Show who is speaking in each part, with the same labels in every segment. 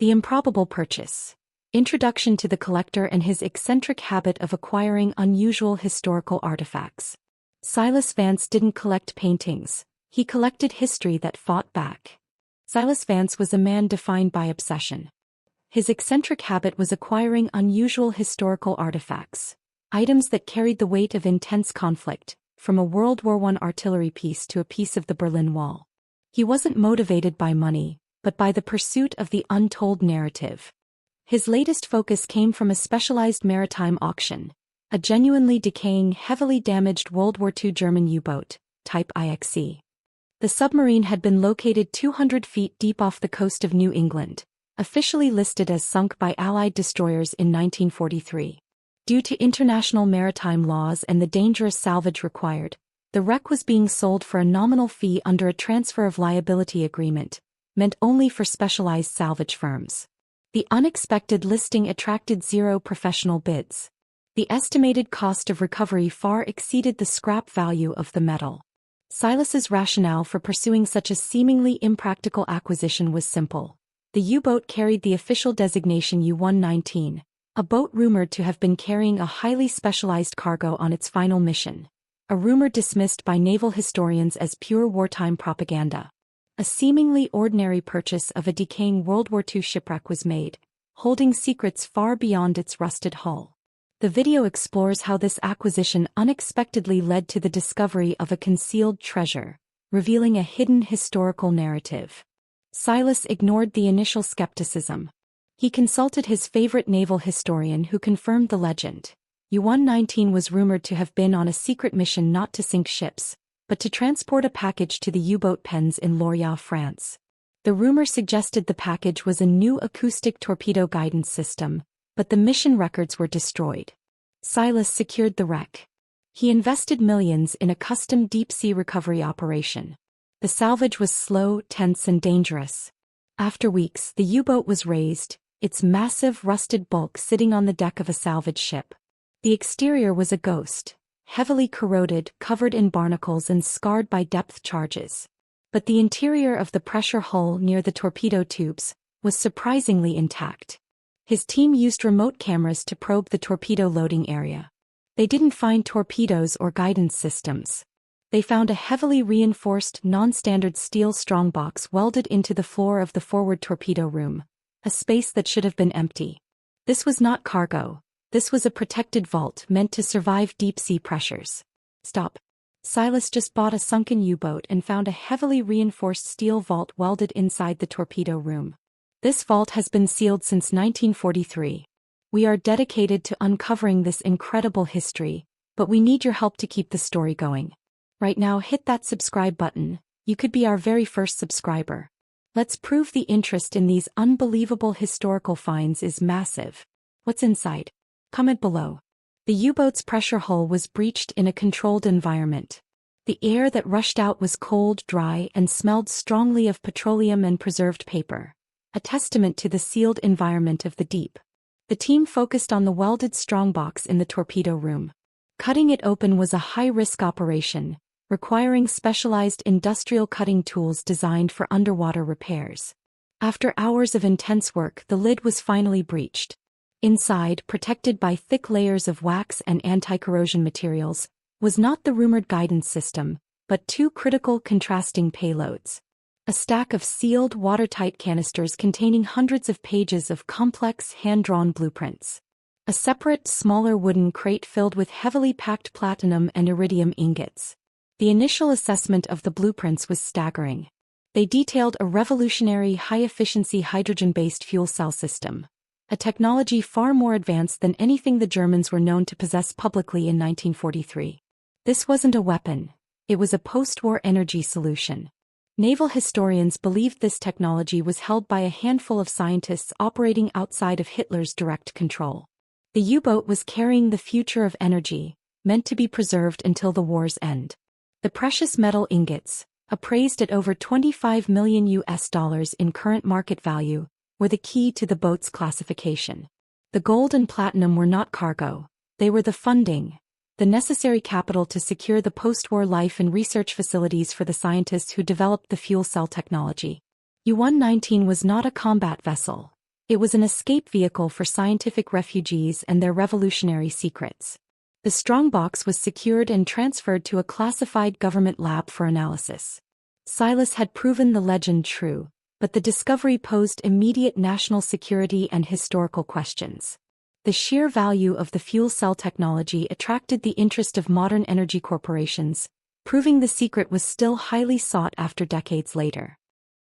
Speaker 1: The improbable purchase. Introduction to the collector and his eccentric habit of acquiring unusual historical artifacts. Silas Vance didn't collect paintings, he collected history that fought back. Silas Vance was a man defined by obsession. His eccentric habit was acquiring unusual historical artifacts, items that carried the weight of intense conflict, from a World War I artillery piece to a piece of the Berlin Wall. He wasn't motivated by money, but by the pursuit of the untold narrative. His latest focus came from a specialized maritime auction, a genuinely decaying, heavily damaged World War II German U-boat, type IXC. The submarine had been located 200 feet deep off the coast of New England, officially listed as sunk by Allied destroyers in 1943. Due to international maritime laws and the dangerous salvage required, the wreck was being sold for a nominal fee under a transfer of liability agreement, meant only for specialized salvage firms. The unexpected listing attracted 0 professional bids. The estimated cost of recovery far exceeded the scrap value of the metal. Silas's rationale for pursuing such a seemingly impractical acquisition was simple. The U-boat carried the official designation U-119, a boat rumored to have been carrying a highly specialized cargo on its final mission, a rumor dismissed by naval historians as pure wartime propaganda. A seemingly ordinary purchase of a decaying World War II shipwreck was made, holding secrets far beyond its rusted hull. The video explores how this acquisition unexpectedly led to the discovery of a concealed treasure, revealing a hidden historical narrative. Silas ignored the initial skepticism. He consulted his favorite naval historian who confirmed the legend. U-119 was rumored to have been on a secret mission not to sink ships, but to transport a package to the U-boat pens in Lorient, France. The rumor suggested the package was a new acoustic torpedo guidance system, but the mission records were destroyed. Silas secured the wreck. He invested millions in a custom deep-sea recovery operation. The salvage was slow, tense, and dangerous. After weeks, the U-boat was raised, its massive rusted bulk sitting on the deck of a salvage ship. The exterior was a ghost, heavily corroded, covered in barnacles and scarred by depth charges. But the interior of the pressure hull near the torpedo tubes was surprisingly intact. His team used remote cameras to probe the torpedo loading area. They didn't find torpedoes or guidance systems. They found a heavily reinforced, non-standard steel strongbox welded into the floor of the forward torpedo room, a space that should have been empty. This was not cargo. This was a protected vault meant to survive deep-sea pressures. Stop. Silas just bought a sunken U-boat and found a heavily reinforced steel vault welded inside the torpedo room. This vault has been sealed since 1943. We are dedicated to uncovering this incredible history, but we need your help to keep the story going. Right now, hit that subscribe button. You could be our very first subscriber. Let's prove the interest in these unbelievable historical finds is massive. What's inside? Comment below. The U-boat's pressure hull was breached in a controlled environment. The air that rushed out was cold, dry, and smelled strongly of petroleum and preserved paper, a testament to the sealed environment of the deep. The team focused on the welded strongbox in the torpedo room. Cutting it open was a high-risk operation, requiring specialized industrial cutting tools designed for underwater repairs. After hours of intense work, the lid was finally breached. Inside, protected by thick layers of wax and anti-corrosion materials, was not the rumored guidance system, but 2 critical contrasting payloads. A stack of sealed, watertight canisters containing hundreds of pages of complex, hand-drawn blueprints. A separate, smaller wooden crate filled with heavily packed platinum and iridium ingots. The initial assessment of the blueprints was staggering. They detailed a revolutionary high-efficiency hydrogen-based fuel cell system, a technology far more advanced than anything the Germans were known to possess publicly in 1943. This wasn't a weapon, it was a post-war energy solution. Naval historians believed this technology was held by a handful of scientists operating outside of Hitler's direct control. The U-boat was carrying the future of energy, meant to be preserved until the war's end. The precious metal ingots, appraised at over $25 million in current market value, were the key to the boat's classification. The gold and platinum were not cargo, they were the funding, the necessary capital to secure the post-war life and research facilities for the scientists who developed the fuel cell technology. U-119 was not a combat vessel, It was an escape vehicle for scientific refugees and their revolutionary secrets. The strongbox was secured and transferred to a classified government lab for analysis. Silas had proven the legend true, but the discovery posed immediate national security and historical questions. The sheer value of the fuel cell technology attracted the interest of modern energy corporations, proving the secret was still highly sought after decades later.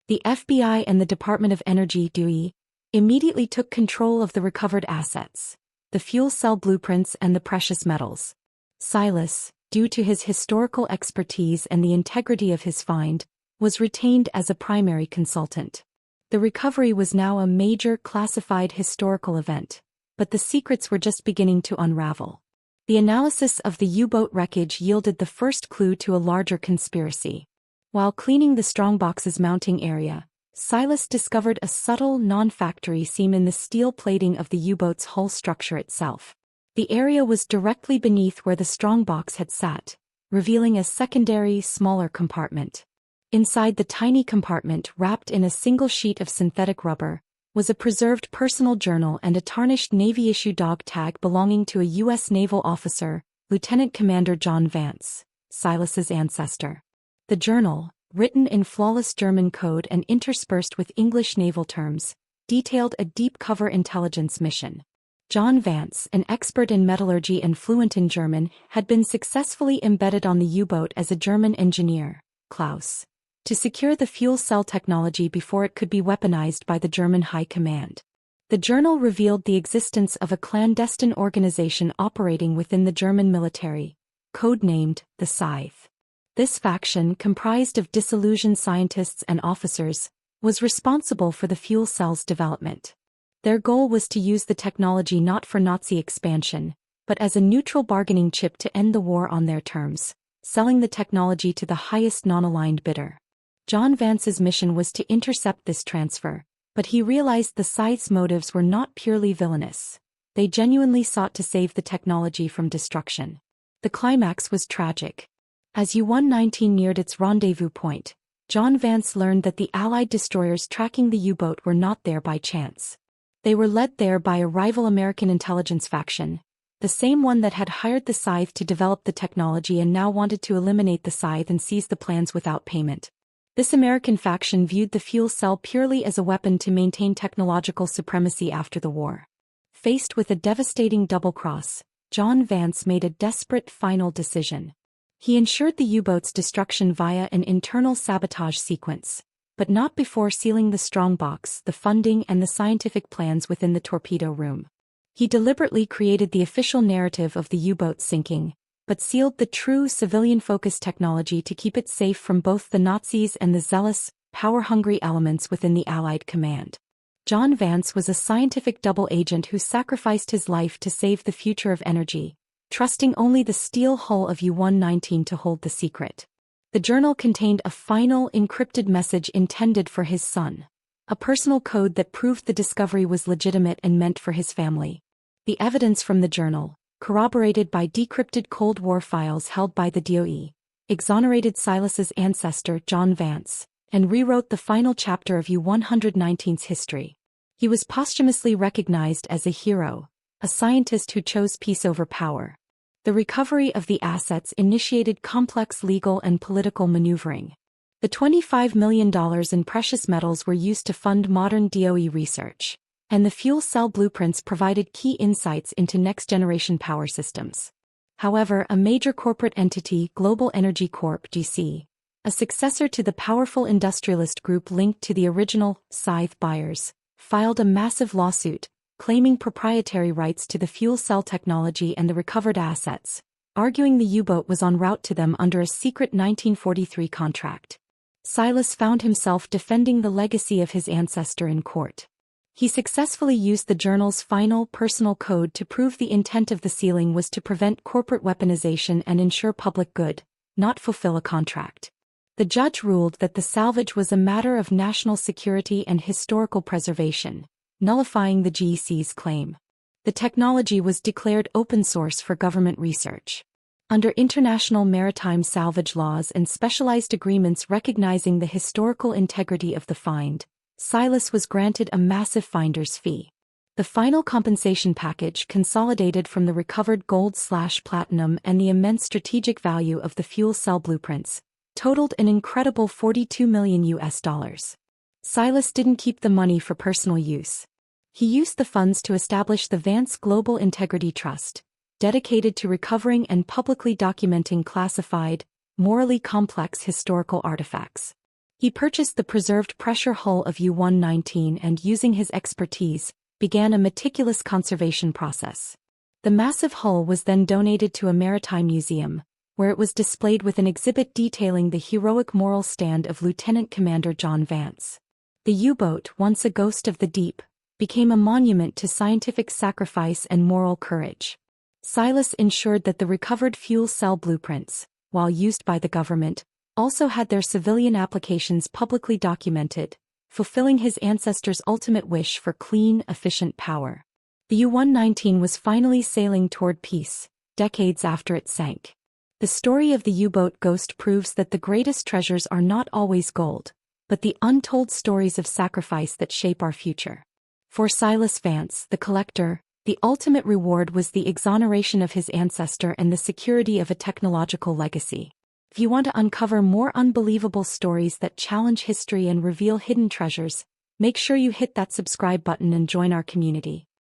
Speaker 1: The FBI and the Department of Energy (DWI) immediately took control of the recovered assets, the fuel cell blueprints and the precious metals. Silas, due to his historical expertise and the integrity of his find, was retained as a primary consultant. The recovery was now a major classified historical event, but the secrets were just beginning to unravel. The analysis of the U-boat wreckage yielded the first clue to a larger conspiracy. While cleaning the strongbox's mounting area, Silas discovered a subtle non-factory seam in the steel plating of the U-boat's hull structure itself. The area was directly beneath where the strongbox had sat, revealing a secondary, smaller compartment. Inside the tiny compartment, wrapped in a single sheet of synthetic rubber, was a preserved personal journal and a tarnished Navy-issue dog tag belonging to a U.S. naval officer, Lieutenant Commander John Vance, Silas's ancestor. The journal, written in flawless German code and interspersed with English naval terms, detailed a deep-cover intelligence mission. John Vance, an expert in metallurgy and fluent in German, had been successfully embedded on the U-boat as a German engineer, Klaus, to secure the fuel cell technology before it could be weaponized by the German High Command. The journal revealed the existence of a clandestine organization operating within the German military, codenamed the Scythe. This faction, comprised of disillusioned scientists and officers, was responsible for the fuel cell's development. Their goal was to use the technology not for Nazi expansion, but as a neutral bargaining chip to end the war on their terms, selling the technology to the highest non-aligned bidder. John Vance's mission was to intercept this transfer, but he realized the Scythe's motives were not purely villainous. They genuinely sought to save the technology from destruction. The climax was tragic. As U-119 neared its rendezvous point, John Vance learned that the Allied destroyers tracking the U-boat were not there by chance. They were led there by a rival American intelligence faction, the same one that had hired the Scythe to develop the technology and now wanted to eliminate the Scythe and seize the plans without payment. This American faction viewed the fuel cell purely as a weapon to maintain technological supremacy after the war. Faced with a devastating double-cross, John Vance made a desperate final decision. He ensured the U-boat's destruction via an internal sabotage sequence, but not before sealing the strongbox, the funding and the scientific plans within the torpedo room. He deliberately created the official narrative of the U-boat sinking, but sealed the true civilian-focused technology to keep it safe from both the Nazis and the zealous, power-hungry elements within the Allied command. John Vance was a scientific double agent who sacrificed his life to save the future of energy, trusting only the steel hull of U-119 to hold the secret. The journal contained a final encrypted message intended for his son, a personal code that proved the discovery was legitimate and meant for his family. The evidence from the journal, corroborated by decrypted Cold War files held by the WWII, exonerated Silas's ancestor John Vance, and rewrote the final chapter of U-119's history. He was posthumously recognized as a hero, a scientist who chose peace over power. The recovery of the assets initiated complex legal and political maneuvering. The $25 million in precious metals were used to fund modern WWII research, and the fuel cell blueprints provided key insights into next-generation power systems. However, a major corporate entity, Global Energy Corp. GC, a successor to the powerful industrialist group linked to the original Scythe buyers, filed a massive lawsuit, claiming proprietary rights to the fuel cell technology and the recovered assets, arguing the U-boat was en route to them under a secret 1943 contract. Silas found himself defending the legacy of his ancestor in court. He successfully used the journal's final personal code to prove the intent of the sealing was to prevent corporate weaponization and ensure public good, not fulfill a contract. The judge ruled that the salvage was a matter of national security and historical preservation, nullifying the GEC's claim. The technology was declared open source for government research. Under international maritime salvage laws and specialized agreements recognizing the historical integrity of the find, Silas was granted a massive finder's fee. The final compensation package consolidated from the recovered gold/platinum and the immense strategic value of the fuel cell blueprints, totaled an incredible $42 million. Silas didn't keep the money for personal use. He used the funds to establish the Vance Global Integrity Trust, dedicated to recovering and publicly documenting classified, morally complex historical artifacts. He purchased the preserved pressure hull of U-119 and, using his expertise, began a meticulous conservation process. The massive hull was then donated to a maritime museum, where it was displayed with an exhibit detailing the heroic moral stand of Lieutenant Commander John Vance. The U-boat, once a ghost of the deep, became a monument to scientific sacrifice and moral courage. Silas ensured that the recovered fuel cell blueprints, while used by the government, also had their civilian applications publicly documented, fulfilling his ancestors' ultimate wish for clean, efficient power. The U-119 was finally sailing toward peace, decades after it sank. The story of the U-boat ghost proves that the greatest treasures are not always gold, but the untold stories of sacrifice that shape our future. For Silas Vance, the collector, the ultimate reward was the exoneration of his ancestor and the security of a technological legacy. If you want to uncover more unbelievable stories that challenge history and reveal hidden treasures, make sure you hit that subscribe button and join our community.